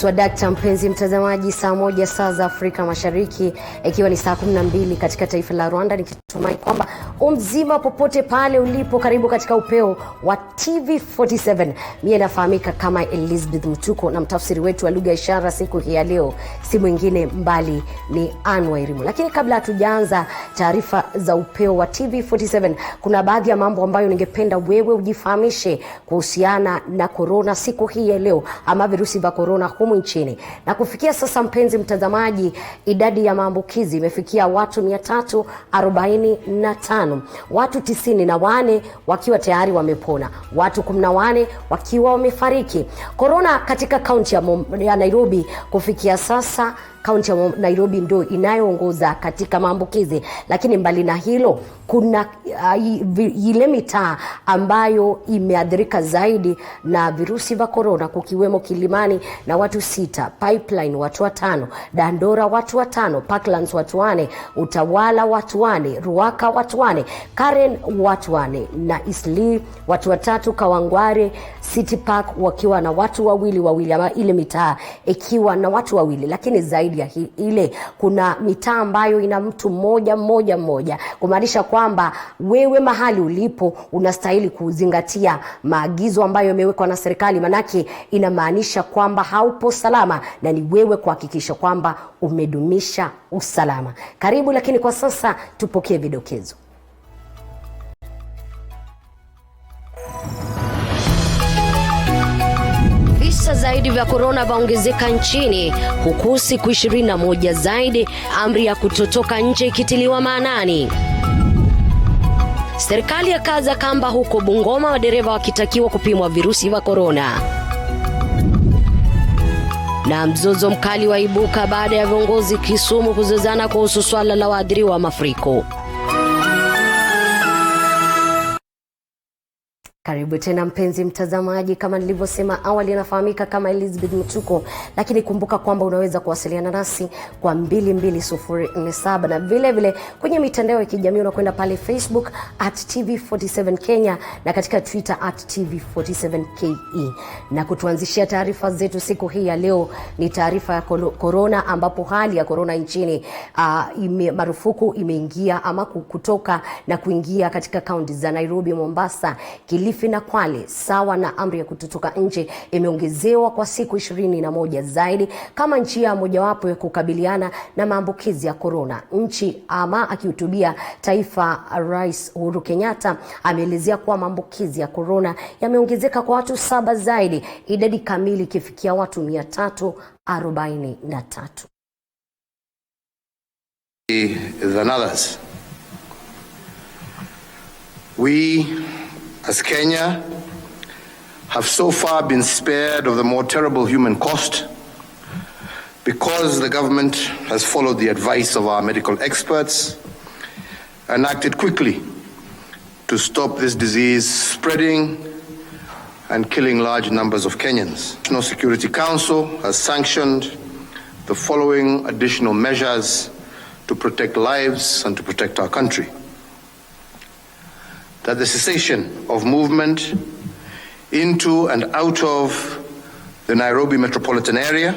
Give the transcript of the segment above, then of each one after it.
Swadakta mpenzi mtazamaji, saa 1 saa za Afrika Mashariki, ikiwa ni saa 12 katika taifa la Rwanda, nikitumai kwamba umzima popote pale ulipo. Karibu katika Upeo wa TV47. Mimi nafahamika kama Elizabeth Mutuko, na mtafsiri wetu wa lugha ishara siku hii ya leo si mwingine mbali ni Anwairimu. Lakini kabla hatujaanza taarifa za Upeo wa TV47, kuna baadhi ya mambo ambayo ningependa wewe ujifahamishe kuhusiana na corona siku hii ya leo, ama virusi vya corona humu nchini. Na kufikia sasa mpenzi mtazamaji, idadi ya maambukizi imefikia watu 345, watu 94 wakiwa tayari wamepona, watu 14 wakiwa wamefariki. Corona katika kaunti ya Nairobi kufikia sasa, kaunti ya Nairobi ndio inayoongoza katika maambukizi, lakini mbali na hilo kuna ile mitaa ambayo imeathirika zaidi na virusi vya corona, kukiwemo Kilimani na watu 6, Pipeline watu 5, Dandora watu 5, Parklands watu 4, Utawala watu 4, Ruaka watu 4, Karen watu 4 na Isli watu 3, Kawangware City Park wakiwa na watu wawili, ama ile mitaa ikiwa na watu wawili. Lakini zaidi ya ile kuna mitaa ambayo ina mtu mmoja, kumaanisha kwamba wewe mahali ulipo unastahili kuzingatia maagizo ambayo yamewekwa na serikali, manake inamaanisha kwamba haupo salama na ni wewe kuhakikisha kwamba umedumisha usalama. Karibu, lakini kwa sasa tupokee vidokezo. Visa zaidi vya corona vaongezeka nchini, huku siku 21 zaidi amri ya kutotoka nje ikitiliwa maanani. Serikali ya kaza kamba huko Bungoma, madereva wakitakiwa kupimwa virusi vya corona. Na mzozo mkali waibuka baada ya viongozi Kisumu kuzozana kuhusu swala la waathiriwa wa mafuriko. Karibu tena mpenzi mtazamaji, kama nilivyosema awali nafahamika kama Elizabeth Mutuko, lakini kumbuka kwamba unaweza kuwasiliana nasi kwa 22047, na vile vile kwenye mitandao ya kijamii unakwenda pale Facebook @TV47 Kenya na katika Twitter @TV47KE. Na kutuanzishia taarifa zetu siku hii ya leo ni taarifa ya corona, ambapo hali ya corona nchini marufuku imeingia ama kutoka na kuingia katika kaunti za Nairobi, Mombasa, Kilifi na Kwale, sawa na amri ya kutotoka nje imeongezewa kwa siku 21 zaidi kama njia mojawapo ya kukabiliana na maambukizi ya corona nchi. Ama akihutubia taifa, Rais Uhuru Kenyatta ameelezea kuwa maambukizi ya corona yameongezeka kwa watu 7 zaidi, idadi kamili ikifikia watu 343. Than others. We as Kenya have so far been spared of the more terrible human cost because the government has followed the advice of our medical experts and acted quickly to stop this disease spreading and killing large numbers of Kenyans. The National Security Council has sanctioned the following additional measures to protect lives and to protect our country: that the cessation of movement into and out of the Nairobi metropolitan area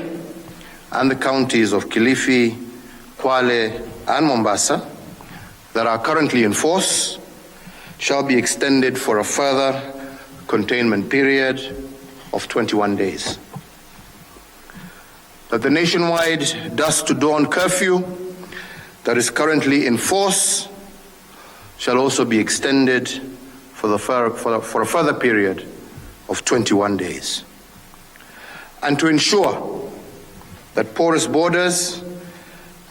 and the counties of Kilifi, Kwale, and Mombasa that are currently in force shall be extended for a further containment period of 21 days. That the nationwide dusk to dawn curfew that is currently in force shall also be extended for a further period of 21 days. And to ensure that porous borders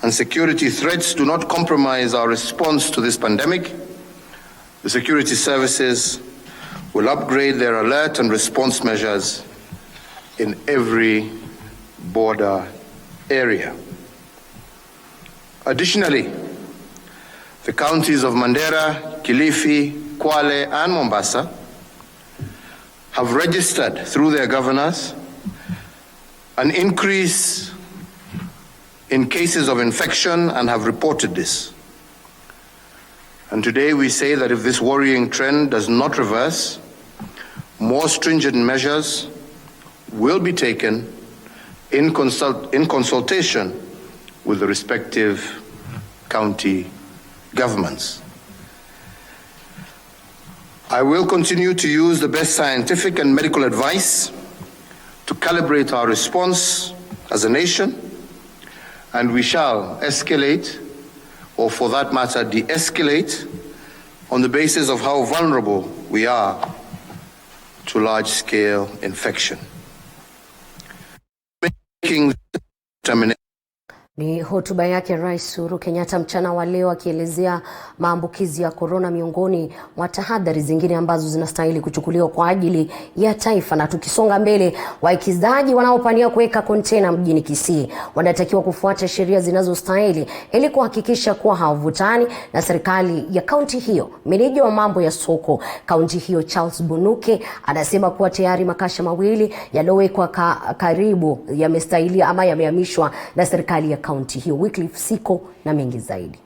and security threats do not compromise our response to this pandemic, the security services will upgrade their alert and response measures in every border area. Additionally, the counties of Mandera, Kilifi, Kwale, and Mombasa have registered through their governors an increase in cases of infection and have reported this. And today we say that if this worrying trend does not reverse, more stringent measures will be taken in consultation with the respective county governments. I will continue to use the best scientific and medical advice to calibrate our response as a nation, and we shall escalate, or for that matter, de-escalate, on the basis of how vulnerable we are to large-scale infection. Making determination. Ni hotuba yake Rais Uhuru Kenyatta mchana wa leo akielezea maambukizi ya corona miongoni mwa tahadhari zingine ambazo zinastahili kuchukuliwa kwa ajili ya taifa. Na tukisonga mbele, wawekezaji wanaopania kuweka kontena mjini Kisii wanatakiwa kufuata sheria zinazostahili ili kuhakikisha kuwa hawavutani na serikali ya kaunti hiyo. Meneja wa mambo ya soko kaunti hiyo Charles Bonuke anasema kuwa tayari makasha mawili yaliyowekwa karibu yamestahili ama yamehamishwa na serikali ya kaunti hiyo. Wycliffe Siko na mengi zaidi.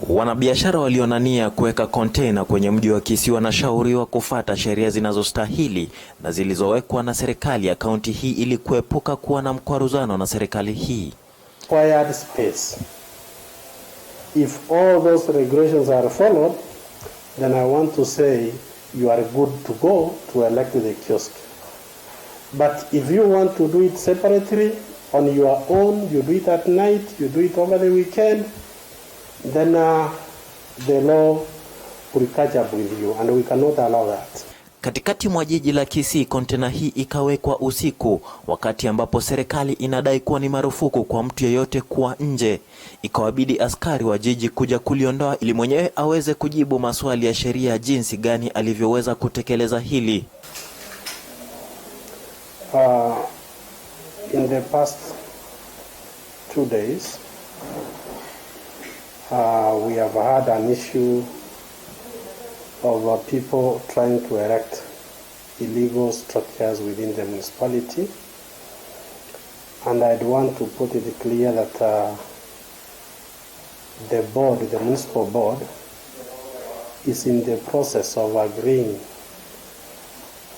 Wanabiashara walionania kuweka kontena kwenye mji wa Kisii wanashauriwa kufuata sheria zinazostahili na zilizowekwa na serikali ya kaunti hii ili kuepuka kuwa na mkwaruzano na serikali hii. Required space. If all those regulations are followed, then I want to say you are good to go to elect the kiosk. But if you want to do it separately, on your own, you do it at night, you do it over the weekend, then the law will catch up with you, and we cannot allow that. Katikati mwa jiji la Kisii, kontena hii ikawekwa usiku, wakati ambapo serikali inadai kuwa ni marufuku kwa mtu yeyote kuwa nje. Ikawabidi askari wa jiji kuja kuliondoa ili mwenyewe aweze kujibu maswali ya sheria jinsi gani alivyoweza kutekeleza hili. In the past 2 days, we have had an issue of people trying to erect illegal structures within the municipality, and I'd want to put it clear that the board, the municipal board, is in the process of agreeing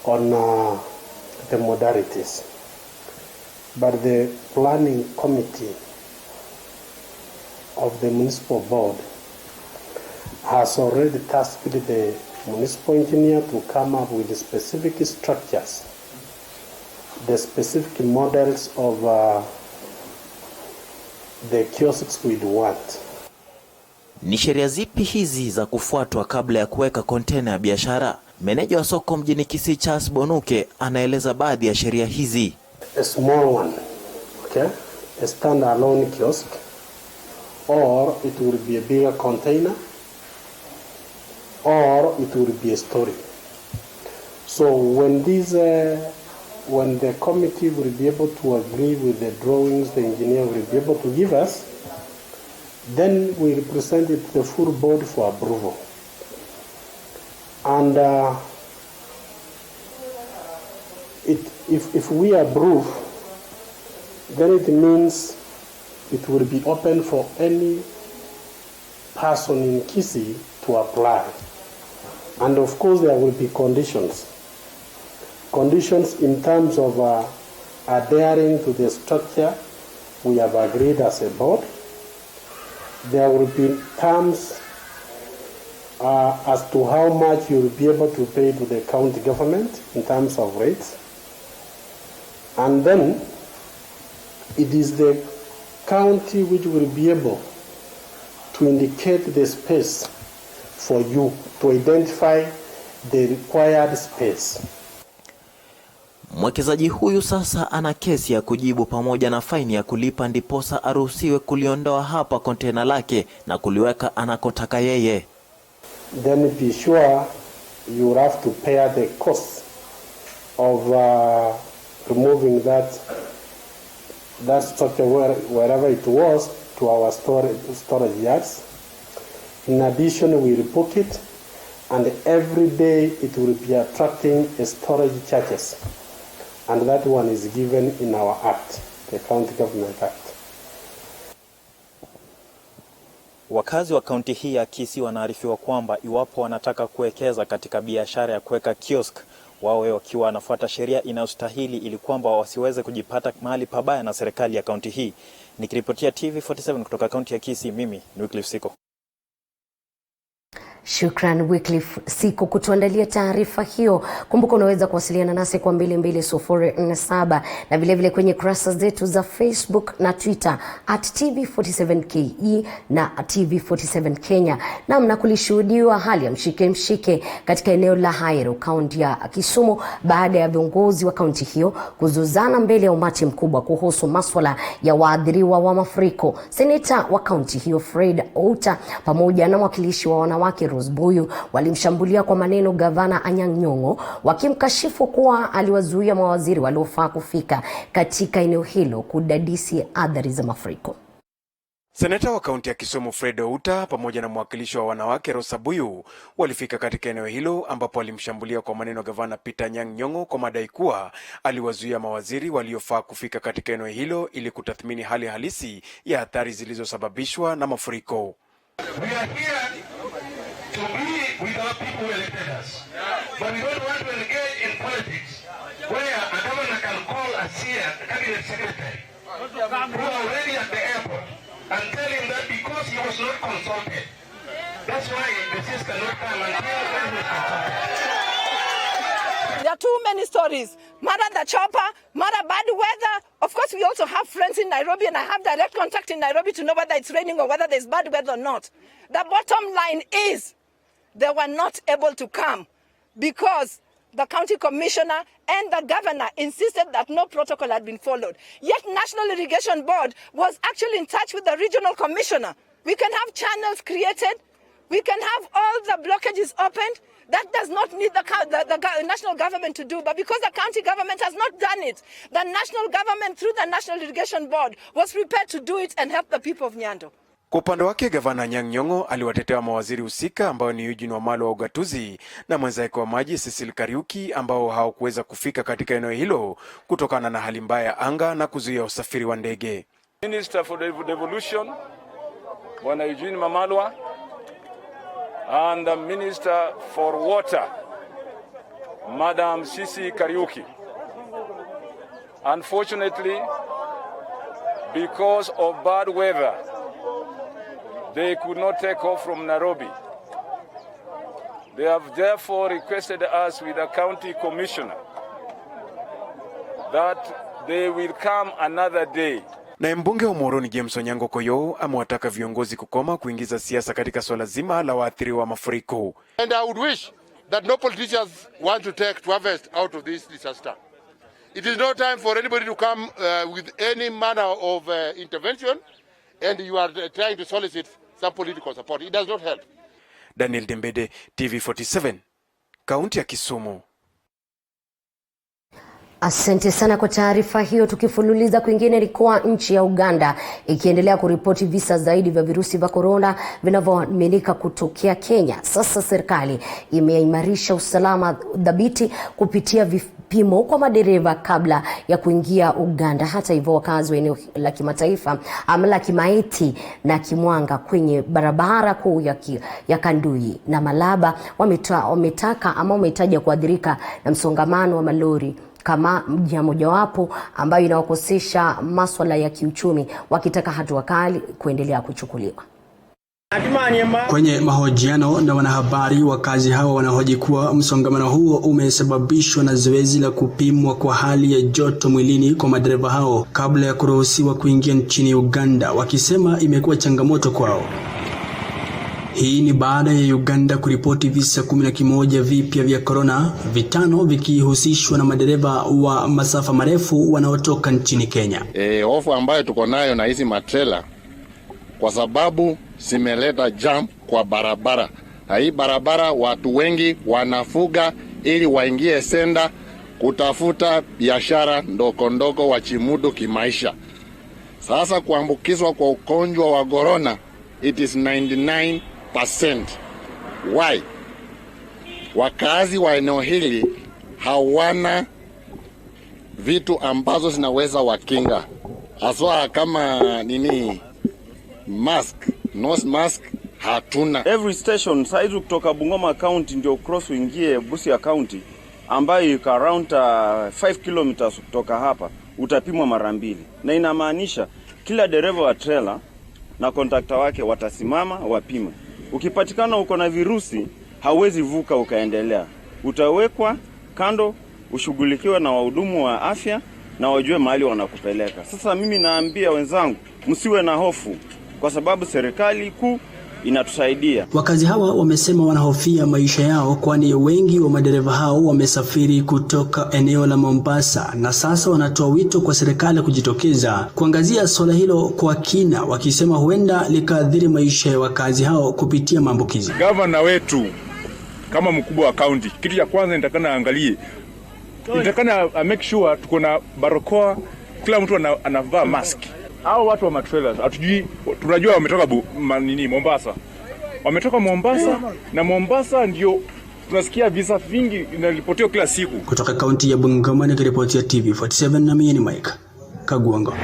on the modalities. But the planning committee of the municipal board has already tasked the municipal engineer to come up with the specific structures, the specific models of the kiosks we'd want. Ni sheria zipi hizi za kufuatwa kabla ya kuweka kontena ya biashara? Meneja wa soko mjini Kisii Charles Bonuke anaeleza baadhi ya sheria hizi. A small one, okay, a stand-alone kiosk, or it will be a bigger container, or it will be a story. So when when the committee will be able to agree with the drawings the engineer will be able to give us, then we will present it to the full board for approval. And if we approve, then it means it will be open for any person in Kisii to apply. And of course there will be conditions. Conditions in terms of adhering to the structure we have agreed as a board. There will be terms as to how much you will be able to pay to the county government in terms of rates. And then it is the county which will be able to indicate the space for you to identify the required space. Mwekezaji huyu sasa ana kesi ya kujibu pamoja na faini ya kulipa ndiposa aruhusiwe kuliondoa hapa kontena lake na kuliweka anakotaka yeye. Then be sure you have to pay the cost of removing that structure wherever it was to our storage yards. In addition, we rebook it, and every day it will be attracting a storage charges, and that one is given in our act, the County Government Act. Wakazi wa kaunti hii ya Kisii wanaarifiwa kwamba iwapo wanataka kuwekeza katika biashara ya kuweka kiosk, wawe wakiwa wanafuata sheria inayostahili ili kwamba wasiweze kujipata mahali pabaya na serikali ya kaunti hii. Nikiripotia TV47 kutoka kaunti ya Kisii, mimi ni Wycliffe Siko. Shukran Wycliffe Siko kutuandalia taarifa hiyo. Kumbuka unaweza kuwasiliana nasi kwa 22047 na vile vile kwenye kurasa zetu za Facebook na Twitter @TV47KE na TV47 Kenya. Na mnakulishuhudiwa hali ya mshike katika eneo la Hairo, kaunti ya Kisumu, baada ya viongozi wa kaunti hiyo kuzuzana mbele ya umati mkubwa kuhusu masuala ya waathiriwa wa mafuriko. Seneta wa kaunti hiyo Fred Outa pamoja na mwakilishi wa wanawake Rosbuyu walimshambulia kwa maneno gavana Anyang' Nyong'o, wakimkashifu kuwa aliwazuia mawaziri waliofaa kufika katika eneo hilo kudadisi athari za mafuriko. Seneta wa kaunti ya Kisumu Fred Outa pamoja na mwakilishi wa wanawake Rosbuyu walifika katika eneo hilo ambapo walimshambulia kwa maneno gavana Anyang' Nyong'o kwa madai kuwa aliwazuia mawaziri waliofaa kufika katika eneo hilo ili kutathmini hali halisi ya athari zilizosababishwa na mafuriko. We are here to be with our people who elected us. But we don't want to engage in politics where a governor can call a cabinet secretary who are already at the airport and tell him that because he was not consulted, that's why the sis cannot come until he was consulted. There are too many stories. Mother the chopper, mother bad weather. Of course, we also have friends in Nairobi, and I have direct contact in Nairobi to know whether it's raining or whether there's bad weather or not. The bottom line is they were not able to come because the county commissioner and the governor insisted that no protocol had been followed. Yet National Irrigation Board was actually in touch with the regional commissioner. We can have channels created. We can have all the blockages opened. That does not need the national government to do, but because the county government has not done it, the national government through the National Irrigation Board was prepared to do it and help the people of Nyando. Kwa upande wake gavana Anyang' Nyong'o aliwatetea mawaziri husika ambao ni Eugene Wamalwa wa ugatuzi na mwenzake wa maji Cecil Kariuki ambao hawakuweza kufika katika eneo hilo kutokana na hali mbaya ya anga na kuzuia usafiri wa ndege. Minister for Devolution Bwana Eugene Wamalwa and the Minister for Water, Madam Cecil Kariuki. Unfortunately, because of bad weather, they could not take off from Nairobi. They have therefore requested us with the county commissioner that they will come another day. Na mbunge wa Moroni James Onyango Koyo amewataka viongozi kukoma kuingiza siasa katika swala zima la waathiriwa wa mafuriko. And I would wish that no politicians want to harvest out of this disaster. It is no time for anybody to come with any manner of intervention and you are trying to solicit some political support. It does not help. Daniel Dembede, TV47, kaunti ya Kisumu. Asante sana kwa taarifa hiyo. Tukifululiza kwingine ni kwa nchi ya Uganda ikiendelea kuripoti visa zaidi vya virusi vya corona vinavyoaminika kutokea Kenya. Sasa serikali imeimarisha usalama dhabiti kupitia vipimo kwa madereva kabla ya kuingia Uganda. Hata hivyo, wakazi wa eneo la kimataifa la Kimaiti na Kimwanga kwenye barabara kuu ya Kandui na Malaba wametaja kuadhirika na msongamano wa malori kama mojawapo ambayo inawakosesha masuala ya kiuchumi, wakitaka hatua kali kuendelea kuchukuliwa. Kwenye mahojiano na wanahabari, wakazi hao wanahoji kuwa msongamano huo umesababishwa na zoezi la kupimwa kwa hali ya joto mwilini kwa madereva hao kabla ya kuruhusiwa kuingia nchini Uganda, wakisema imekuwa changamoto kwao. Hii ni baada ya Uganda kuripoti visa 11 vipya vya corona, 5 vikihusishwa na madereva wa masafa marefu wanaotoka nchini Kenya. Hofu ambayo tuko nayo na hizi matrela kwa sababu zimeleta jam kwa barabara. Na hii barabara watu wengi wanafuga ili waingie senda kutafuta biashara ndoko wachimudu kimaisha. Sasa kuambukizwa kwa ugonjwa wa corona, it is 99%. Why? Wakazi wa eneo hili hawana vitu ambazo zinaweza wakinga. Haswa kama mask, nose mask hatuna. Every station saizi kutoka Bungoma County ndio cross uingie Busia County ambayo iko around 5 kilometers kutoka hapa utapimwa mara 2, na inamaanisha kila dereva wa trailer na kondakta wake watasimama wapime. Ukipatikana uko na virusi, hauwezi vuka ukaendelea. Utawekwa kando, ushughulikiwe na wahudumu wa afya na wajue mahali wanakupeleka. Sasa mimi naambia wenzangu, msiwe na hofu kwa sababu serikali kuu inatusaidia. Wakazi hawa wamesema wanahofia maisha yao, kwani wengi wa madereva hao wamesafiri kutoka eneo la Mombasa, na sasa wanatoa wito kwa serikali kujitokeza kuangazia swala hilo kwa kina, wakisema huenda likaathiri maisha ya wakazi hao kupitia maambukizi. Gavana wetu kama mkubwa wa county, kitu cha kwanza nitakana angalie, nitakana make sure tuko na barakoa, kila mtu anavaa mask. Hao watu wa matrailers hatujui, tunajua wametoka Mombasa. Wametoka Mombasa, na Mombasa ndio tunasikia visa vingi inaripotiwa kila siku. Kutoka kaunti ya Bungoma nikiripotia TV47 na mimi ni Mike Kagwango.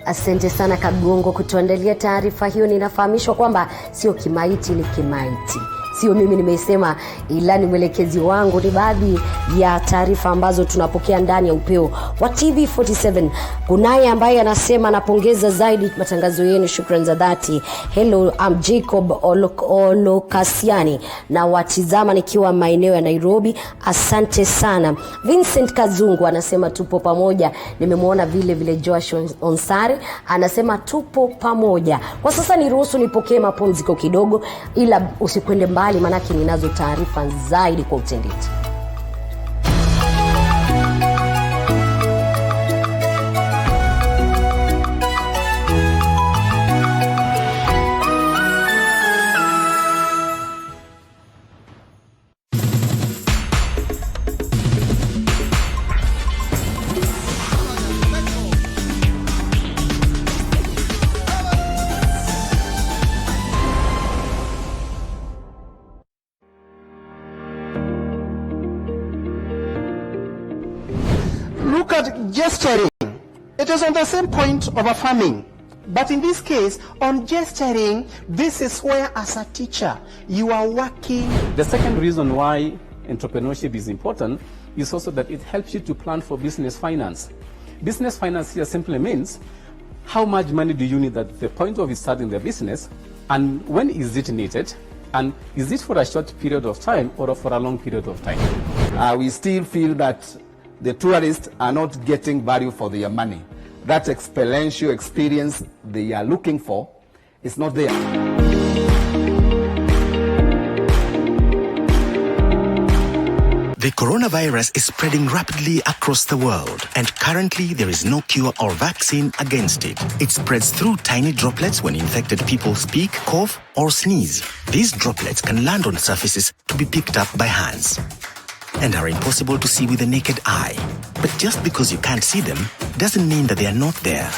Asante sana Kagongo kutuandalia taarifa hiyo. Ninafahamishwa kwamba sio Kimaiti, ni Kimaiti. Sio mimi nimeisema, ila ni mwelekezi wangu. Ni baadhi ya taarifa ambazo tunapokea ndani ya Upeo wa TV47. Kunaye ambaye anasema napongeza zaidi matangazo yenu, shukrani za dhati. Hello, I'm Jacob Olokasiani na watizama nikiwa maeneo ya Nairobi. Asante sana. Vincent Kazungu anasema tupo pamoja. Nimemwona vile Josh Onsare anasema tupo pamoja. Kwa sasa niruhusu nipokee mapumziko kidogo, ila usikwende mbali manake ninazo taarifa zaidi kwa utendeti. Look at gesturing. It is on the same point of affirming. But in this case, on gesturing, this is where as a teacher, you are working. The second reason why entrepreneurship is important is also that it helps you to plan for business finance. Business finance here simply means how much money do you need at the point of starting the business, and when is it needed, and is it for a short period of time or for a long period of time? We still feel that the tourists are not getting value for their money. That experiential experience they are looking for is not there. The coronavirus is spreading rapidly across the world, and currently there is no cure or vaccine against it. It spreads through tiny droplets when infected people speak, cough, or sneeze. These droplets can land on surfaces to be picked up by hands and are impossible to see with the naked eye. But just because you can't see them doesn't mean that they are not there.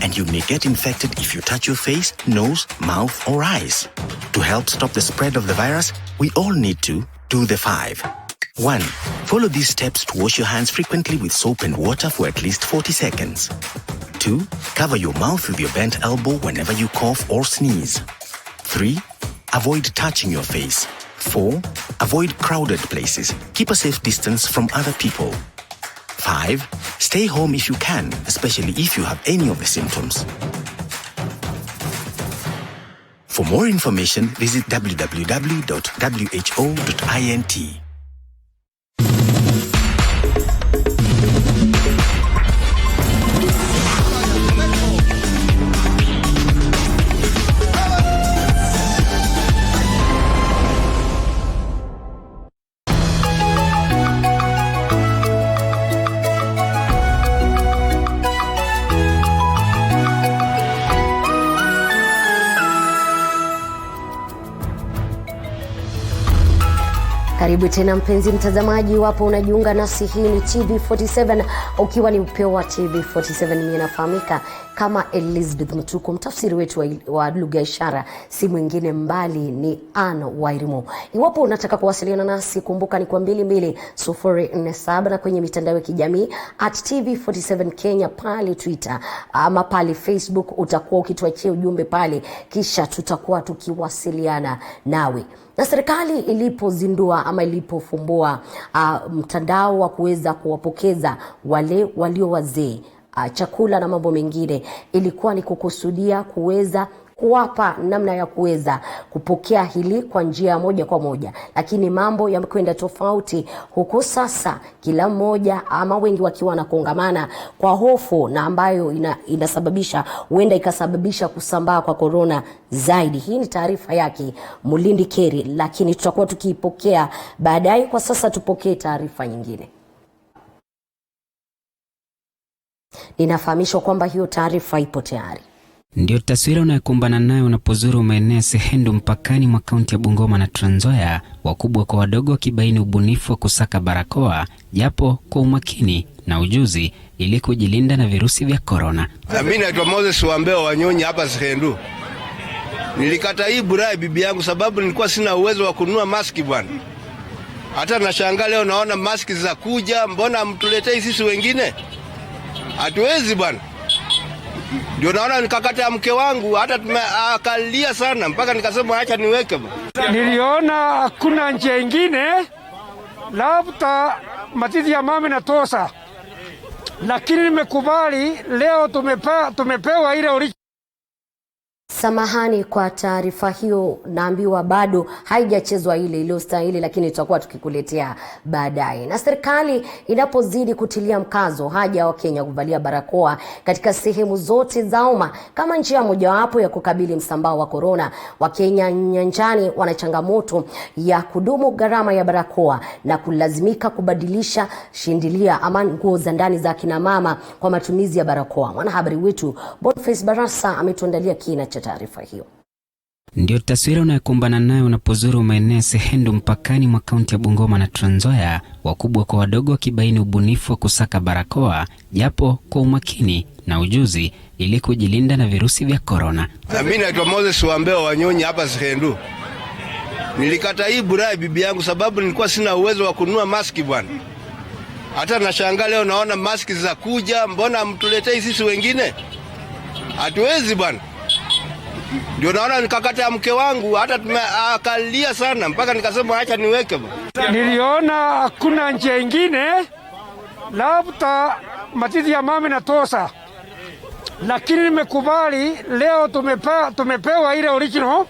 And you may get infected if you touch your face, nose, mouth, or eyes. To help stop the spread of the virus, we all need to do the 5. 1. Follow these steps to wash your hands frequently with soap and water for at least 40 seconds. 2. Cover your mouth with your bent elbow whenever you cough or sneeze. 3. Avoid touching your face. 4. Avoid crowded places. Keep a safe distance from other people. 5. Stay home if you can, especially if you have any of the symptoms. For more information, visit www.who.int. Karibu tena mpenzi mtazamaji, wapo unajiunga nasi, hii ni TV47 ukiwa ni Upeo Wa TV47. Mimi nafahamika kama Elizabeth Mtuku, mtafsiri wetu wa lugha ishara si mwingine mbali ni Anno Wairimo. Iwapo unataka kuwasiliana nasi, kumbuka ni kwa 22047 na kwenye mitandao ya kijamii @TV47 Kenya pale Twitter ama pale Facebook, utakuwa ukituachia ujumbe pale, kisha tutakuwa tukiwasiliana nawe. Na serikali ilipozindua ama ilipofumbua mtandao wa kuweza kuwapokeza wale walio wazee chakula na mambo mengine, ilikuwa ni kukusudia kuweza kuwapa namna ya kuweza kupokea hili kwa njia moja kwa moja, lakini mambo yamekwenda tofauti, huku sasa kila mmoja ama wengi wakiwa na kongamana kwa hofu na ambayo inasababisha, huenda ikasababisha kusambaa kwa corona zaidi. Hii ni taarifa yake Mulindi Keri, lakini tutakuwa tukiipokea baadaye. Kwa sasa tupokee taarifa nyingine. Ninafahamishwa kwamba hiyo taarifa ipo tayari. Ndio taswira unayokumbana nayo unapozuru maeneo Sehendu mpakani mwa kaunti ya Bungoma na Trans Nzoia, wakubwa kwa wadogo wakibaini ubunifu wa kusaka barakoa japo kwa umakini na ujuzi ili kujilinda na virusi vya corona. Mimi naitwa Moses Upeo wa Nyonyi hapa Sehendu. Nilikata hii burai bibi yangu sababu nilikuwa sina uwezo wa kununua maski bwana. Hata nashangaa leo naona maski za kuja, mbona mtuletei sisi wengine? Hatuwezi bwana. Ndio naona nikakata ya mke wangu, hata akalia sana mpaka nikasema acha niweke. Niliona hakuna njia nyingine, labda matiti ya mama inatosha, lakini nimekubali leo tumepewa ile original. Samahani kwa taarifa hiyo, naambiwa bado haijachezwa ile iliyostahili, lakini tutakuwa tukikuletea baadaye. Na serikali inapozidi kutilia mkazo haja wa Kenya kuvalia barakoa katika sehemu zote za umma kama njia mojawapo ya kukabili msambao wa corona, Wakenya nyanjani wana changamoto ya kudumu gharama ya barakoa na kulazimika kubadilisha shindilia ama nguo za ndani za kina mama kwa matumizi ya barakoa. Mwanahabari wetu Boniface Barasa ametuandalia kina cha taarifa hiyo. Ndio taswira unayokumbana nayo unapozuru maeneo Sehendu mpakani mwa kaunti ya Bungoma na Trans Nzoia, wakubwa kwa wadogo wakibaini ubunifu wa kusaka barakoa japo kwa umakini na ujuzi ili kujilinda na virusi vya corona. Mimi naitwa Moses Upeo wa Nyonyi hapa Sehendu. Nilikata hii burai bibi yangu sababu nilikuwa sina uwezo wa kununua maski bwana. Hata nashangaa leo naona maski za kuja, mbona mtuletei sisi wengine? Hatuwezi bwana. Ndio naona nikakata ya mke wangu, hata akalia sana mpaka nikasema acha niweke. Niliona hakuna njia nyingine, labda matiti ya mama inatosha, lakini nimekubali leo tumepewa ile original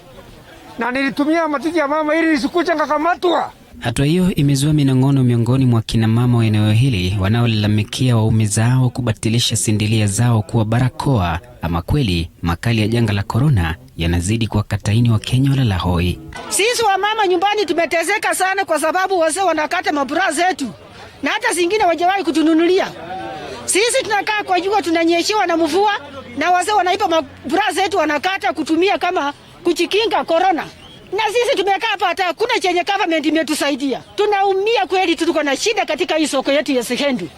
na nilitumia matiti ya mama ili nisikuche ngakamatwa. Hatua hiyo imezua minong'ono miongoni mwa kina mama wa eneo hili wanaolalamikia waume zao kubatilisha sindilia zao kuwa barakoa. Ama kweli makali ya janga la corona yanazidi kuwakataini wa Kenya walala hoi. Sisi wa mama nyumbani tumeteseka sana kwa sababu wazee wanakata mabura zetu na hata zingine wajawahi kutununulia. Sisi tunakaa kwa jua, tunanyeshewa na mvua, na wazee wanaipa mabura zetu wanakata kutumia kama kujikinga corona. Na sisi tumekaa hapa, hata kuna chenye government imetusaidia. Tunaumia kweli, tuko na shida katika hii soko yetu ya Sehendu.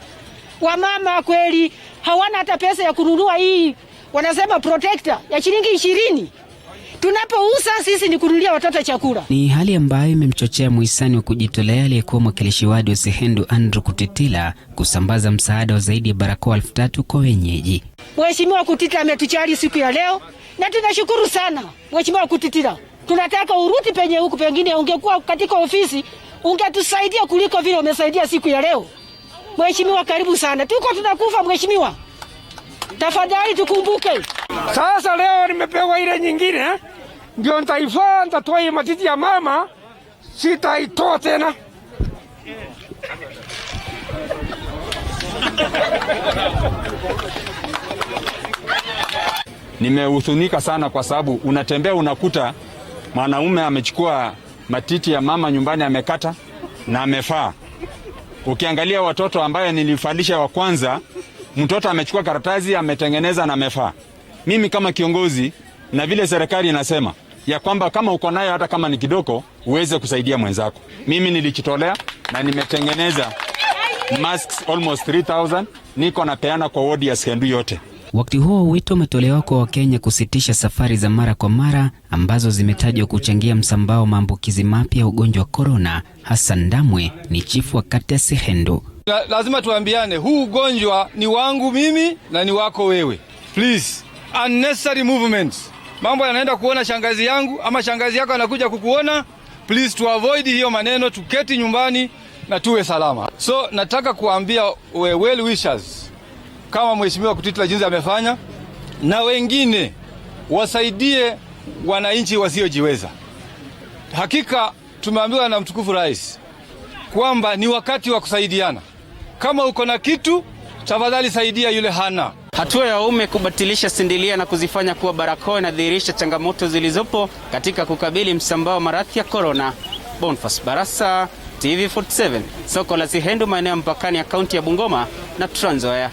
Wamama kweli hawana hata pesa ya kununua hii, wanasema protector ya shilingi 20. Tunapouza sisi ni kununulia watoto chakula. Ni hali ambayo imemchochea muhisani wa kujitolea aliyekuwa mwakilishi wadi wa Sehendu Andrew Kutitila kusambaza msaada wa zaidi ya barakoa 3,000 kwa wenyeji. Mheshimiwa Kutitila ametuchali siku ya leo na tunashukuru sana Mheshimiwa Kutitila. Tunataka uruti penye huku, pengine ungekuwa katika ofisi ungetusaidia kuliko vile umesaidia siku ya leo. Mheshimiwa karibu sana. Tuko tunakufa mheshimiwa. Tafadhali tukumbuke. Sasa leo nimepewa ile nyingine, ndio nitatoa hii matiti ya mama, sitaitoa tena. Nimehuzunika sana kwa sababu unatembea unakuta mwanaume amechukua matiti ya mama nyumbani amekata na amefaa. Ukiangalia watoto ambaye nilifalisha wa kwanza, mtoto amechukua karatasi ametengeneza na amefaa. Mimi kama kiongozi na vile serikali inasema, ya kwamba kama uko nayo hata kama ni kidogo uweze kusaidia mwenzako. Mimi nilijitolea na nimetengeneza masks almost 3000 niko napeana kwa wodi ya Skendu yote. Wakati huo wito umetolewa kwa Wakenya kusitisha safari za mara kwa mara ambazo zimetajwa kuchangia msambao maambukizi mapya ya ugonjwa wa corona. Hassan Ndamwe ni chifu wa kata ya Skendu. Lazima tuambiane, huu ugonjwa ni wangu mimi na ni wako wewe. Please, unnecessary movements. Mambo yanaenda kuona shangazi yangu ama shangazi yako anakuja kukuona. Please to avoid hiyo maneno, tuketi nyumbani na tuwe salama. So nataka kuambia well wishers kama mheshimiwa Kutitla jinsi amefanya, na wengine wasaidie wananchi wasiojiweza. Hakika tumeambiwa na mtukufu rais kwamba ni wakati wa kusaidiana. Kama uko na kitu, tafadhali saidia yule hana. Hatua ya umma kubatilisha sindilia na kuzifanya kuwa barakoa inadhihirisha changamoto zilizopo katika kukabili msambao wa maradhi ya corona. Bonfas Barasa, TV47, soko la Skendu, maeneo mpakani ya kaunti ya Bungoma na Trans Nzoia.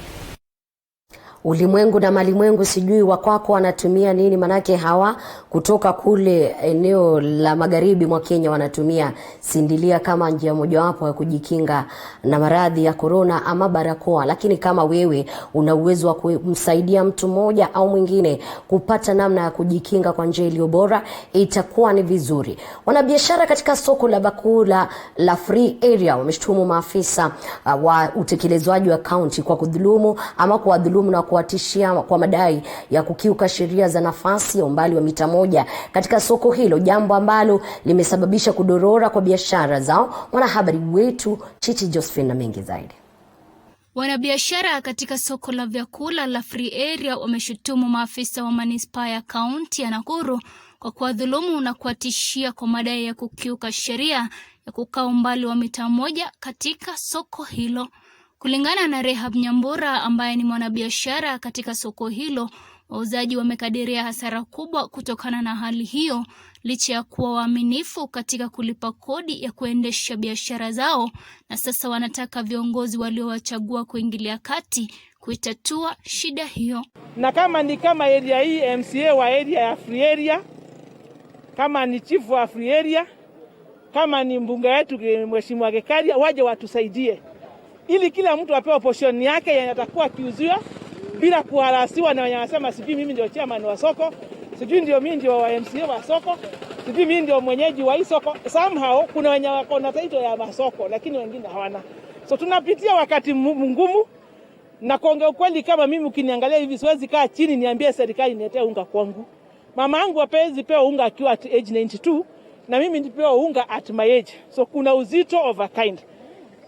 Ulimwengu na malimwengu, sijui wakwako wanatumia nini, manake hawa kutoka kule eneo la magharibi mwa Kenya wanatumia sindilia kama njia mojawapo ya kujikinga na maradhi ya corona ama barakoa. Lakini kama wewe una uwezo wa kumsaidia mtu mmoja au mwingine kupata namna ya kujikinga kwa njia iliyo bora, itakuwa ni vizuri. Wanabiashara katika soko la Bakula la Free Area wameshtumu maafisa wa utekelezwaji wa kaunti kwa kudhulumu ama kuwadhulumu na kuwatishia kwa madai ya kukiuka sheria za nafasi ya umbali wa mita 1 katika soko hilo, jambo ambalo limesababisha kudorora kwa biashara zao. Mwanahabari wetu Chichi Josephine na mengi zaidi. Wanabiashara katika soko la vyakula la Free Area wameshutumu maafisa wa manispaa ya kaunti ya Nakuru kwa kuwadhulumu na kuwatishia kwa madai ya kukiuka sheria ya kukaa umbali wa mita 1 katika soko hilo. Kulingana na Rehab Nyambura ambaye ni mwanabiashara katika soko hilo, wauzaji wamekadiria hasara kubwa kutokana na hali hiyo, licha ya kuwa waaminifu katika kulipa kodi ya kuendesha biashara zao, na sasa wanataka viongozi waliowachagua kuingilia kati kuitatua shida hiyo. Na kama ni kama area hii, MCA wa area ya Free Area, kama ni chief wa Free Area, kama ni mbunge wetu Mheshimiwa Gekaria, waje watusaidie ili kila mtu apewe portion yake yenye atakuwa kiuzia bila kuharasiwa na wenye wanasema sijui mimi ndio chairman wa soko, sijui ndio mimi ndio wa MCA wa soko, sijui mimi ndio mwenyeji wa hii soko. Somehow kuna wenye wako na title ya masoko lakini wengine hawana. So tunapitia wakati mgumu, na kuongea ukweli, kama mimi ukiniangalia hivi siwezi kaa chini niambie serikali niletee unga kwangu. Mama yangu hapezi pewa unga akiwa at age 92 na mimi nipewa unga at my age. So kuna uzito of a kind.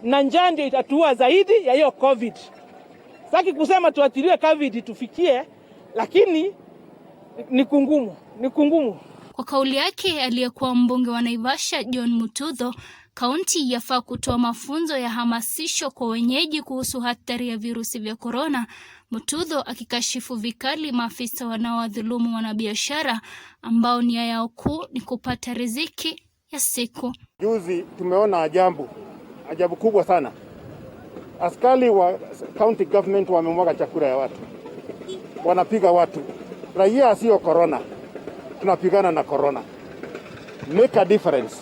Na njaa ndio itatua zaidi ya hiyo COVID. Saki kusema tuatiliwe COVID tufikie, lakini ni kungumu. Kwa kauli yake aliyekuwa mbunge wa Naivasha John Mutudho, kaunti yafaa kutoa mafunzo ya hamasisho kwa wenyeji kuhusu hatari ya virusi vya corona. Mutudho akikashifu vikali maafisa wanaowadhulumu wanabiashara ambao nia yao kuu ni kupata riziki ya siku. Juzi tumeona ajabu kubwa sana. Askari wa county government wamemwaga chakula ya watu, wanapiga watu. Raia sio corona, tunapigana na corona. Make a difference.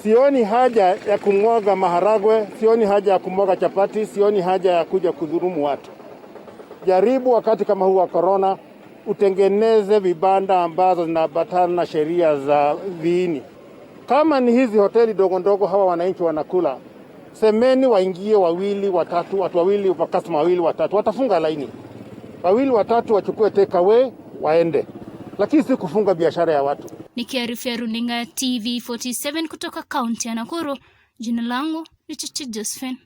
Sioni haja ya kumwaga maharagwe, sioni haja ya kumwaga chapati, sioni haja ya kuja kudhulumu watu. Jaribu wakati kama huu wa corona utengeneze vibanda ambazo zinabatana na sheria za viini. Kama ni hizi hoteli dogo ndogo hawa wananchi wanakula, semeni waingie 2, 3, watu 2, customer 2, 3, watafunga laini. 2, 3 wachukue take away waende. Lakini si kufunga biashara ya watu. Nikiarifia runinga ya TV47 kutoka kaunti ya Nakuru, jina langu ni Chichi Josephine.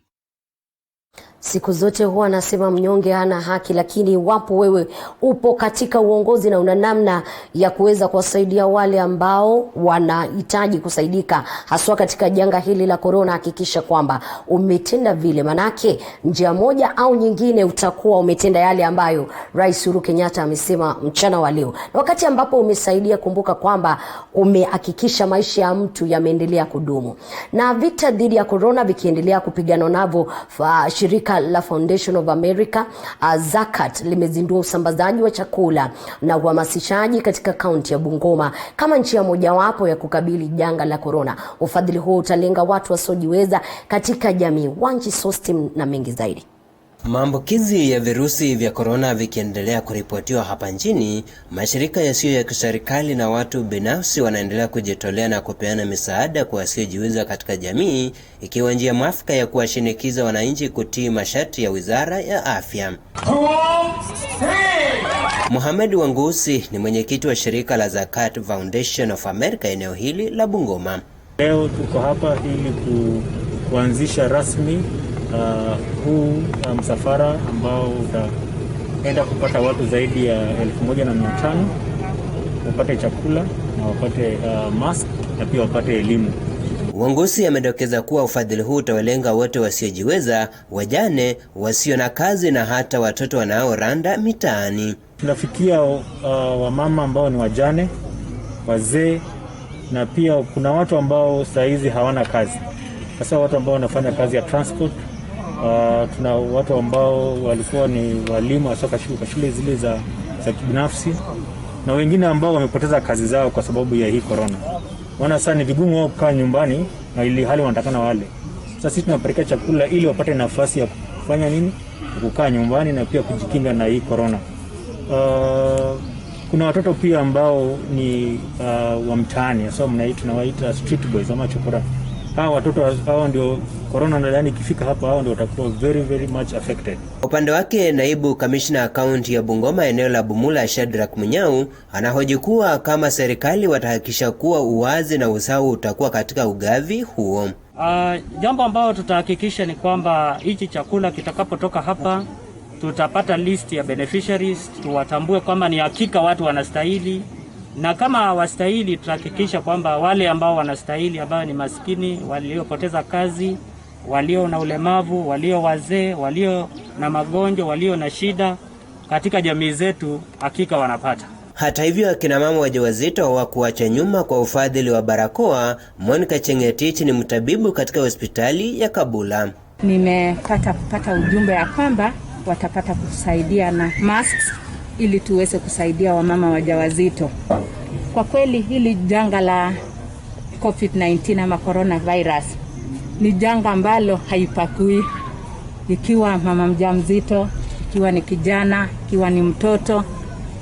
Siku zote huwa nasema mnyonge hana haki, lakini wapo wewe upo katika uongozi na una namna ya kuweza kuwasaidia wale ambao wanahitaji kusaidika, haswa katika janga hili la corona. Hakikisha kwamba umetenda vile, manake njia moja au nyingine utakuwa umetenda yale ambayo Rais Uhuru Kenyatta amesema mchana wa leo. Na wakati ambapo umesaidia, kumbuka kwamba umehakikisha maisha ya mtu yameendelea kudumu. Na vita dhidi ya corona vikiendelea kupigana navyo, Shirika la Foundation of America Zakat limezindua usambazaji wa chakula na uhamasishaji katika kaunti ya Bungoma kama njia mojawapo ya kukabili janga la corona. Ufadhili huo utalenga watu wasiojiweza katika jamii. Wanji Sostim na mengi zaidi. Maambukizi ya virusi vya corona vikiendelea kuripotiwa hapa nchini, mashirika yasiyo ya kiserikali na watu binafsi wanaendelea kujitolea na kupeana misaada kwa wasiojiweza katika jamii, ikiwa njia mwafaka ya kuwashinikiza wananchi kutii masharti ya Wizara ya Afya. Mohamed Wangusi ni mwenyekiti wa shirika la Zakat Foundation of America eneo hili la Bungoma. Leo tuko hapa ili kuanzisha rasmi huu msafara ambao utaenda kupata watu zaidi ya 1,500 wapate chakula na wapate mask na pia wapate elimu. Wangusi amedokeza kuwa ufadhili huu utawalenga wote wasiojiweza, wajane, wasio na kazi na hata watoto wanaoranda mitaani. Tunafikia wamama ambao ni wajane, wazee na pia kuna watu ambao saa hizi hawana kazi. Sasa watu ambao wanafanya kazi ya transport, tuna watu ambao walikuwa ni walimu wasoka shule zile za kibinafsi na wengine ambao wamepoteza kazi zao kwa sababu ya hii corona. Wana sasa ni vigumu wao kukaa nyumbani na ili hali wanatakana wale. Sasa sisi tunapeleka chakula ili wapate nafasi ya kufanya nini? Kukaa nyumbani na pia kujikinga na hii corona. Kuna watoto pia ambao ni wa mtaani, so tunawaita street boys ama chokora. Hao watoto hao ndio corona ndani ikifika hapa, hao ndio watakuwa very much affected. Upande wake naibu kamishna kaunti ya Bungoma eneo la Bumula Shadrack Munyau anahoji kuwa kama serikali watahakikisha kuwa uwazi na usawa utakuwa katika ugavi huo. Jambo ambalo tutahakikisha ni kwamba hichi chakula kitakapotoka hapa tutapata list ya beneficiaries, tuwatambue kwamba ni hakika watu wanastahili, na kama hawastahili tutahakikisha kwamba wale ambao wanastahili, ambao ni maskini, waliopoteza kazi, walio na ulemavu, walio wazee, walio na magonjwa, walio na shida katika jamii zetu, hakika wanapata. Hata hivyo, akina mama wajawazito hawakuacha nyuma kwa ufadhili wa barakoa. Monica Chengetich ni mtabibu katika hospitali ya Kabula. Kupata ujumbe ya kwamba watapata kusaidia na masks ili tuweze kusaidia wamama wajawazito. Kwa kweli hili janga la COVID-19 ama coronavirus ni janga ambalo haipakui, ikiwa mama mjamzito, ikiwa ni kijana, ikiwa ni mtoto,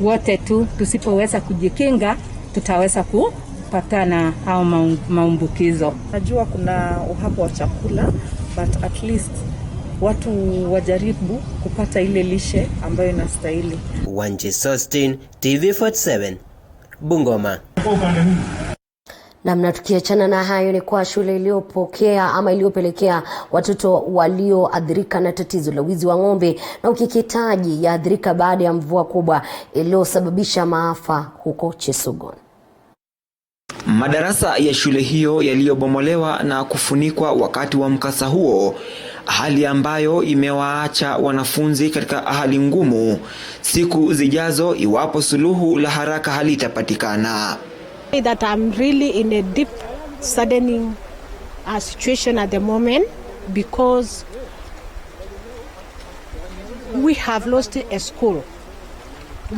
wote tu tusipoweza kujikinga tutaweza kupatana au maambukizo. Najua kuna uhaba wa chakula, but at least watu wajaribu kupata ile lishe ambayo inastahili. Wanji Sostin, TV47, Bungoma. Namna tukiachana na hayo ni kwa shule iliyopelekea watoto walioathirika na tatizo la wizi wa ng'ombe na ukeketaji yaathirika baada ya mvua kubwa iliyosababisha maafa huko Chesugon. Madarasa ya shule hiyo yaliyobomolewa na kufunikwa wakati wa mkasa huo, hali ambayo imewaacha wanafunzi katika hali ngumu siku zijazo iwapo suluhu la haraka halitapatikana. That I'm really in a deep saddening situation at the moment because we have lost a school.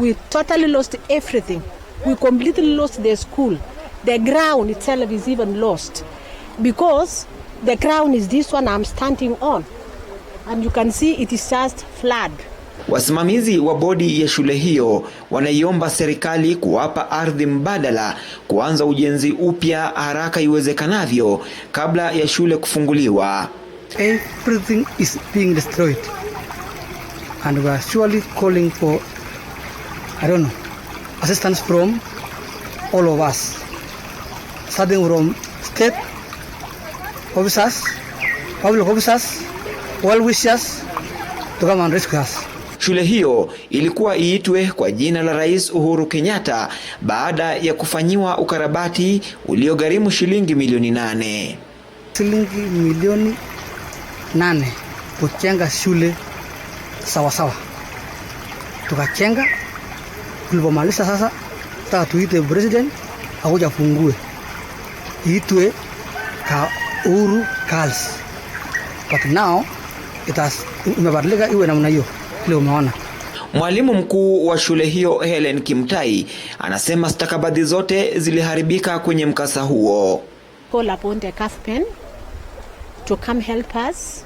We totally lost everything. We completely lost the school. The ground itself is even lost because the ground is this one I'm standing on, and you can see it is just flood. Wasimamizi wa bodi ya shule hiyo wanaiomba serikali kuwapa ardhi mbadala kuanza ujenzi upya haraka iwezekanavyo kabla ya shule kufunguliwa. Everything is being destroyed and we are surely calling for assistance from all of us, starting from state officers, public officers, well-wishers to come and rescue us. Shule hiyo ilikuwa iitwe kwa jina la Rais Uhuru Kenyatta baada ya kufanyiwa ukarabati uliogharimu shilingi milioni 8. Shilingi milioni 8 kujenga shule sawa. Tukachenga, tulipomaliza sasa taka tuite president akuja fungue. Iitwe Uhuru Girls. But now it has imebadilika iwe namna hiyo ile umeona. Mwalimu mkuu wa shule hiyo Helen Kimtai anasema stakabadhi zote ziliharibika kwenye mkasa huo. Call upon the government to come help us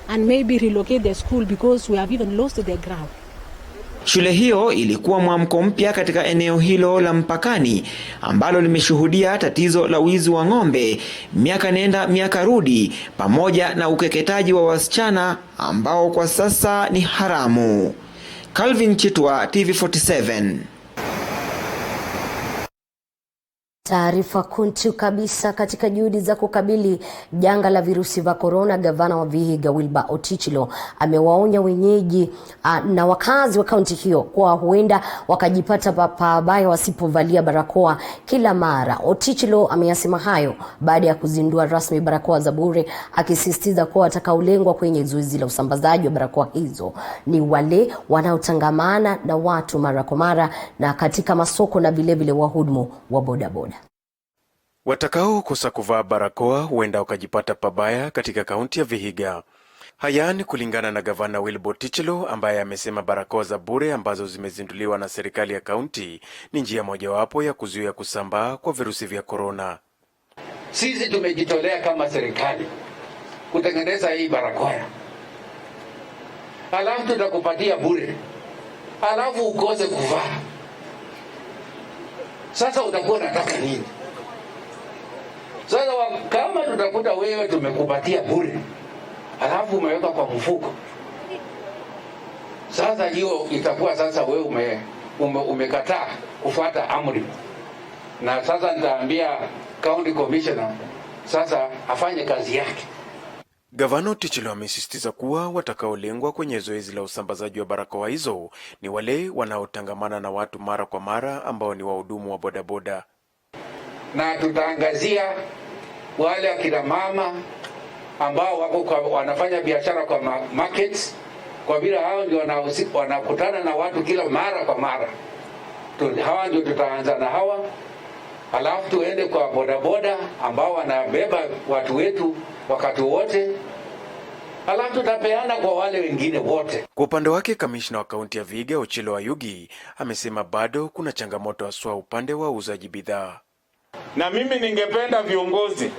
and maybe relocate the school because we have even lost the ground. Shule hiyo ilikuwa mwamko mpya katika eneo hilo la mpakani ambalo limeshuhudia tatizo la wizi wa ng'ombe miaka nenda miaka rudi, pamoja na ukeketaji wa wasichana ambao kwa sasa ni haramu. Calvin Chitwa, TV47. Taarifa kuntu kabisa. Katika juhudi za kukabili janga la virusi vya corona, gavana wa Vihiga Wilbur Otichilo amewaonya wenyeji na wakazi wa kaunti hiyo kwa huenda wakajipata pabaya wasipovalia barakoa kila mara. Otichilo ameyasema hayo baada ya kuzindua rasmi barakoa za bure, akisisitiza kuwa watakaolengwa kwenye zoezi la usambazaji wa barakoa hizo ni wale wanaotangamana na watu mara kwa mara na katika masoko na vile wahudumu wa bodaboda. Watakao kosa kuvaa barakoa huenda wakajipata pabaya katika kaunti ya Vihiga. Haya ni kulingana na gavana Wilbur Otichilo ambaye amesema barakoa za bure ambazo zimezinduliwa na serikali ya kaunti ni njia mojawapo ya kuzuia kusambaa kwa virusi vya corona. Sisi tumejitolea kama serikali kutengeneza hii barakoa. Alafu tutakupatia bure. Alafu ukose kuvaa. Sasa utakuwa unataka nini? Sasa kama tutakuta wewe tumekupatia bure, alafu umeweka kwa mfuko, sasa hiyo itakuwa sasa wewe umekataa kufuata amri. Na sasa nitaambia county commissioner sasa afanye kazi yake. Gavana Otichilo amesisitiza kuwa watakaolengwa kwenye zoezi la usambazaji wa barakoa hizo ni wale wanaotangamana na watu mara kwa mara ambao ni wahudumu wa bodaboda. Na tutaangazia wale akina mama ambao wanafanya biashara kwa markets, kwa vile hao ndio wanakutana na watu kila mara kwa mara. Hawa ndio tutaanza na hawa, alafu tuende kwa bodaboda ambao wanabeba watu wetu wakati wote, alafu tutapeana kwa wale wengine wote. Kwa upande wake, kamishna wa kaunti ya Vihiga Ochilo Ayugi amesema bado kuna changamoto haswa upande wa uuzaji bidhaa. Na mimi ningependa viongozi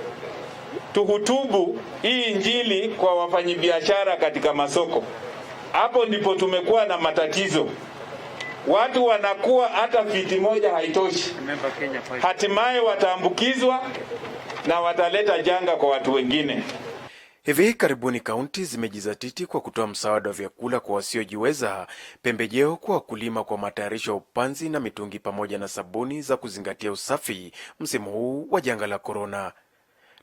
tuhutubu hii injili kwa wafanyabiashara katika masoko. Hapo ndipo tumekuwa na matatizo. Watu wanakuwa hata fiti moja haitoshi. Hatimaye wataambukizwa na wataleta janga kwa watu wengine. Hivi karibuni kaunti zimejizatiti kwa kutoa msaada wa vyakula kwa wasiojiweza, pembejeo kwa wakulima kwa matayarisho ya upanzi na mitungi pamoja na sabuni za kuzingatia usafi msimu huu wa janga la corona.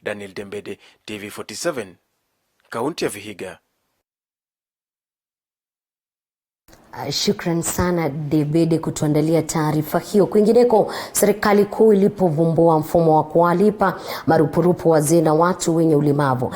Daniel Dembede, TV47, kaunti ya Vihiga. Shukran sana Debede kutuandalia taarifa hiyo. Kwingineko, serikali kuu ilipovumbua mfumo wa kuwalipa marupurupu wazee na watu wenye ulemavu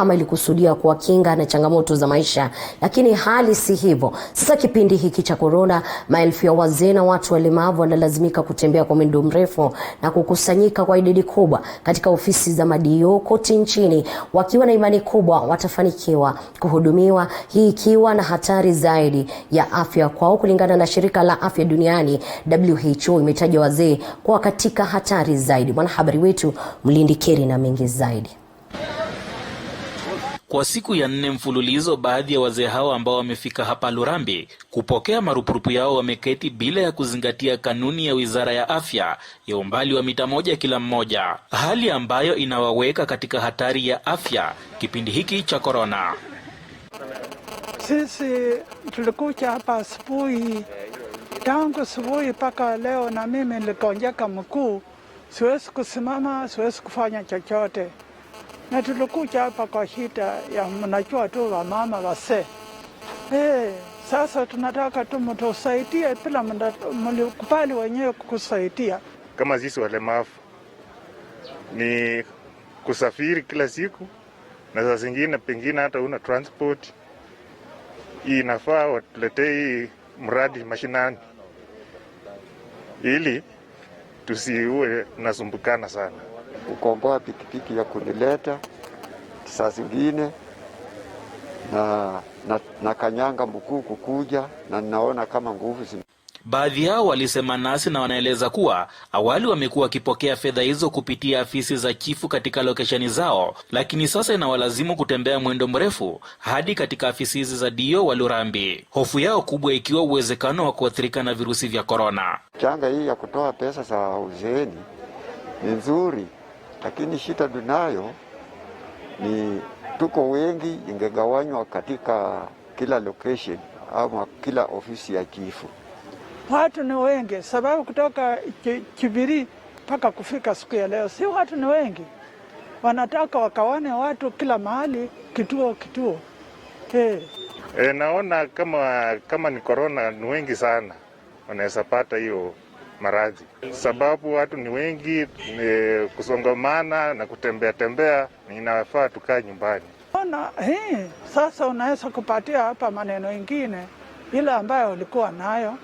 ili kusudia kuwakinga na changamoto za maisha, lakini hali si hivyo. Sasa kipindi hiki cha corona, maelfu ya wazee na watu walemavu wanalazimika kutembea kwa mwendo mrefu na kukusanyika kwa idadi kubwa katika ofisi za madio kote nchini, wakiwa na imani kubwa watafanikiwa kuhudumiwa, hii ikiwa na hatari zaidi ya afya kwao. Kulingana na shirika la afya duniani WHO, imetaja wazee kwa katika hatari zaidi. Mwanahabari wetu Mlindi Keri na mengi zaidi. Kwa siku ya 4 mfululizo, baadhi ya wazee hao ambao wamefika hapa Lurambe kupokea marupurupu yao wameketi bila ya kuzingatia kanuni ya Wizara ya Afya ya umbali wa mita 1 kila mmoja, hali ambayo inawaweka katika hatari ya afya kipindi hiki cha corona. Sisi tulikuja hapa asubuhi, tangu asubuhi mpaka leo, na mimi nilikonjeka mguu, siwezi kusimama, siwezi kufanya chochote. Na tulikuja hapa kwa shida ya mnajua tu wa mama wase. Sasa tunataka tu mtusaidie, bila mlikubali wenyewe kukusaidia. Kama sisi walemavu ni kusafiri kila siku, na saa zingine pengine hata una transport. Inafaa watuletee mradi mashinani ili tusiwe nasumbukana sana. Ukomboa pikipiki ya kunileta, saa zingine na kanyanga mkuu kukuja na ninaona kama nguvu Baadhi yao walisema nasi na wanaeleza kuwa awali wamekuwa wakipokea fedha hizo kupitia afisi za chifu katika lokesheni zao, lakini sasa inawalazimu kutembea mwendo mrefu hadi katika afisi hizi za dio wa Lurambi. Hofu yao kubwa ikiwa uwezekano wa kuathirika na virusi vya korona. Changa hii ya kutoa pesa za uzeeni ni nzuri, lakini shida tunayo ni tuko wengi, ingegawanywa katika kila location ama kila ofisi ya chifu. Watu ni wengi sababu kutoka Kibiri mpaka kufika siku ya leo, si watu ni wengi. Wanataka wakawane watu kila mahali, kituo. Naona kama ni corona ni wengi sana wanaweza pata hiyo maradhi. Sababu watu ni wengi, kusongamana na kutembea inafaa tukae nyumbani. Sasa unaweza kupatia hapa maneno mengine ile ambayo ulikuwa nayo.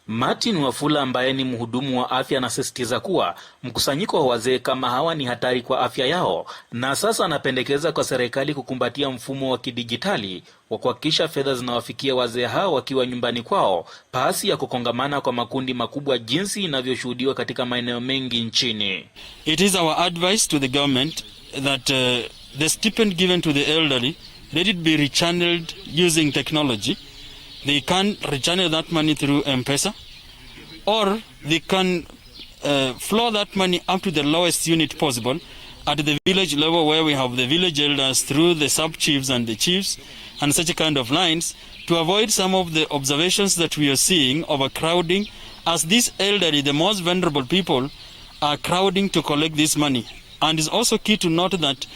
Martin Wafula ambaye ni mhudumu wa afya anasisitiza kuwa mkusanyiko wa wazee kama hawa ni hatari kwa afya yao, na sasa anapendekeza kwa serikali kukumbatia mfumo wa kidijitali wa kuhakikisha fedha zinawafikia wazee hao wakiwa nyumbani kwao, pasi ya kukongamana kwa makundi makubwa jinsi inavyoshuhudiwa katika maeneo mengi nchini. It is our advice to the government that the stipend given to the elderly, let it be rechanneled using technology. They can rechannel that money through M-Pesa, or they can flow that money up to the lowest unit possible at the village level, where we have the village elders through the sub-chiefs and the chiefs and such a kind of lines, to avoid some of the observations that we are seeing of a crowding, as these elderly, the most vulnerable people, are crowding to collect this money. And it's also key to note that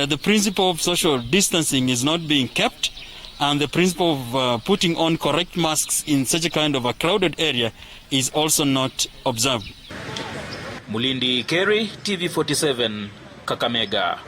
the principle of social distancing is not being kept, and the principle of putting on correct masks in such a kind of a crowded area is also not observed. Mulindi Kerry, TV47, Kakamega.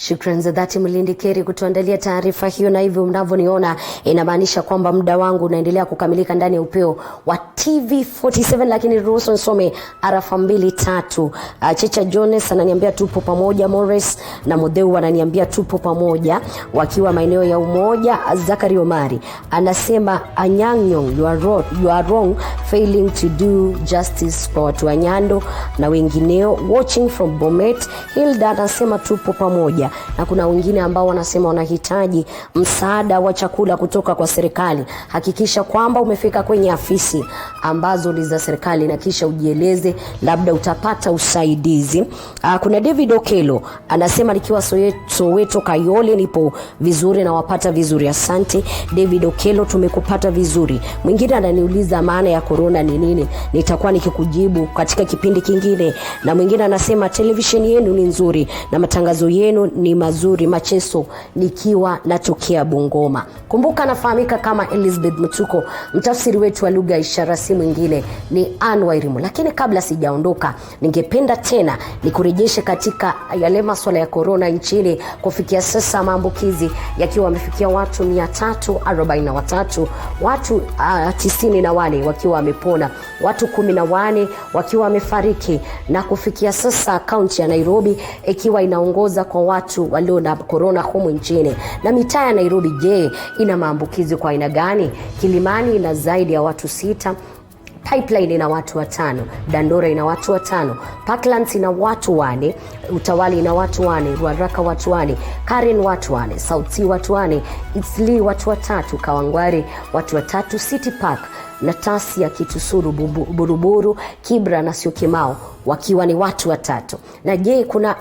Shukrani za dhati Mulindi Keri kutuandalia taarifa hiyo, na hivyo mnavyoniona inamaanisha kwamba muda wangu unaendelea kukamilika ndani ya Upeo wa TV47, lakini ruhusu nisome arafa 2-3. Checha Jones ananiambia tupo pamoja, Morris na Modeu ananiambia tupo pamoja wakiwa maeneo ya Umoja. Zakari Omari anasema Anyang'nyong, you are wrong failing to do justice kwa watu wa Nyando na wengineo, watching from Bomet. Hilda anasema tupo pamoja, na kuna wengine ambao wanasema wanahitaji msaada wa chakula kutoka kwa serikali. Hakikisha kwamba umefika kwenye afisi ambazo ni za serikali na kisha ujieleze, labda utapata usaidizi. Kuna David Okelo anasema nikiwa Soweto Kayole nipo vizuri na wapata vizuri. Asante David Okelo, tumekupata vizuri. Mwingine ananiuliza maana ya corona ni nini, nitakuwa nikikujibu katika kipindi kingine. Na mwingine anasema televisheni yenu ni nzuri na matangazo yenu ni mazuri. Macheso nikiwa natokea Bungoma. Kumbuka nafahamika kama Elizabeth Mutuko, mtafsiri wetu wa lugha ishara si mwingine ni Anwairimu. Lakini kabla sijaondoka, ningependa tena nikurejeshe katika yale masuala ya corona nchini. Kufikia sasa maambukizi yakiwa wamefikia watu 343, watu 94 wakiwa wamepona, watu 14 wakiwa wamefariki, na kufikia sasa kaunti ya Nairobi ikiwa inaongoza kwa watu walio na corona humu nchini. Na mitaa ya Nairobi, je, ina maambukizi kwa aina gani? Kilimani ina zaidi ya watu 6, Pipeline ina watu 5, Dandora ina watu 5, Parklands ina watu 4, Utawali ina watu 4, Ruaraka watu 4, Karen watu 4, South Sea watu 4, Eastleigh watu 3, Kawangware watu 3, City Park na Tasi ya Kitusuru, Buruburu, Kibra na Syokimau wakiwa ni watu 3. Na je, kuna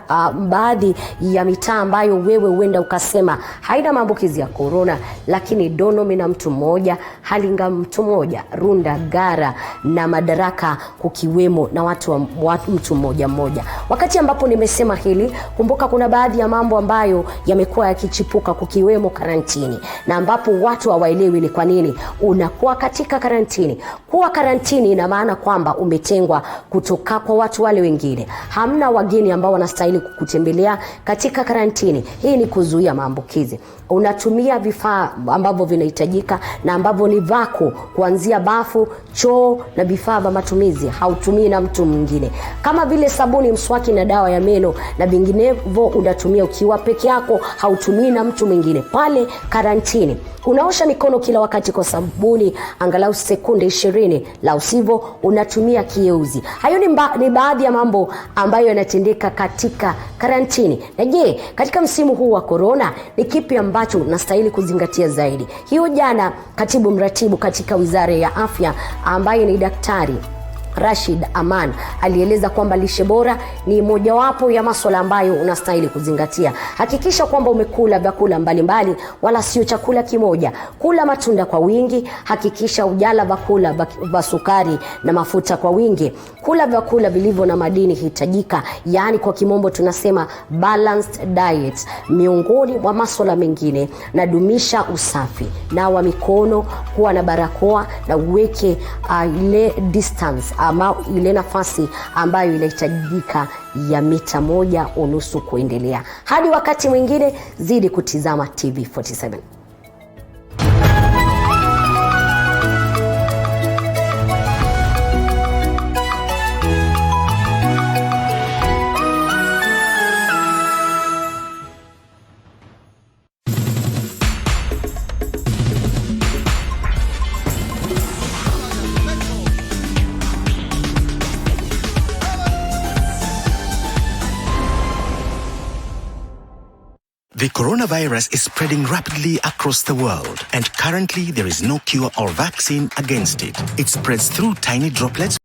baadhi ya mitaa ambayo wewe huenda ukasema haina maambukizi ya corona, lakini Donomi na mtu mmoja, Halinga mtu mmoja, Runda, Gara na Madaraka kukiwemo na watu mtu mmoja. Wakati ambapo nimesema hili, kumbuka kuna baadhi ya mambo ambayo yamekuwa yakichipuka kukiwemo karantini, na ambapo watu hawaelewi ni kwa nini unakuwa katika karantini karantini. Kuwa karantini ina maana kwamba umetengwa kutoka kwa watu wale wengine. Hamna wageni ambao wanastahili kukutembelea katika karantini. Hii ni kuzuia maambukizi. Unatumia vifaa ambavyo vinahitajika na ambavyo ni vako, kuanzia bafu, choo na vifaa vya matumizi. Hautumii na mtu mwingine. Kama vile sabuni, mswaki na dawa ya meno na vinginevyo unatumia ukiwa peke yako, hautumii na mtu mwingine. Pale karantini unaosha mikono kila wakati kwa sabuni angalau sekunde 20, la usivyo unatumia kieuzi. Hayo ni baadhi ya mambo ambayo yanatendeka katika karantini. Na je, katika msimu huu wa corona ni kipi ambacho unastahili kuzingatia zaidi? Hiyo jana katibu mratibu katika Wizara ya Afya ambaye ni Daktari Rashid Aman alieleza kwamba lishe bora ni mojawapo ya masuala ambayo unastahili kuzingatia. Hakikisha kwamba umekula vyakula mbalimbali wala sio chakula kimoja. Kula matunda kwa wingi, hakikisha ujala vyakula vya sukari na mafuta kwa wingi. Kula vyakula vilivyo na madini hitajika, yani kwa kimombo tunasema balanced diet. Miongoni mwa masuala mengine, na dumisha usafi. Nawa mikono, kuwa na barakoa na uweke ile distance ama ile nafasi ambayo inahitajika ya mita 1.5 kuendelea. Hadi wakati mwingine, zidi kutizama TV47. The coronavirus is spreading rapidly across the world, and currently there is no cure or vaccine against it. It spreads through tiny droplets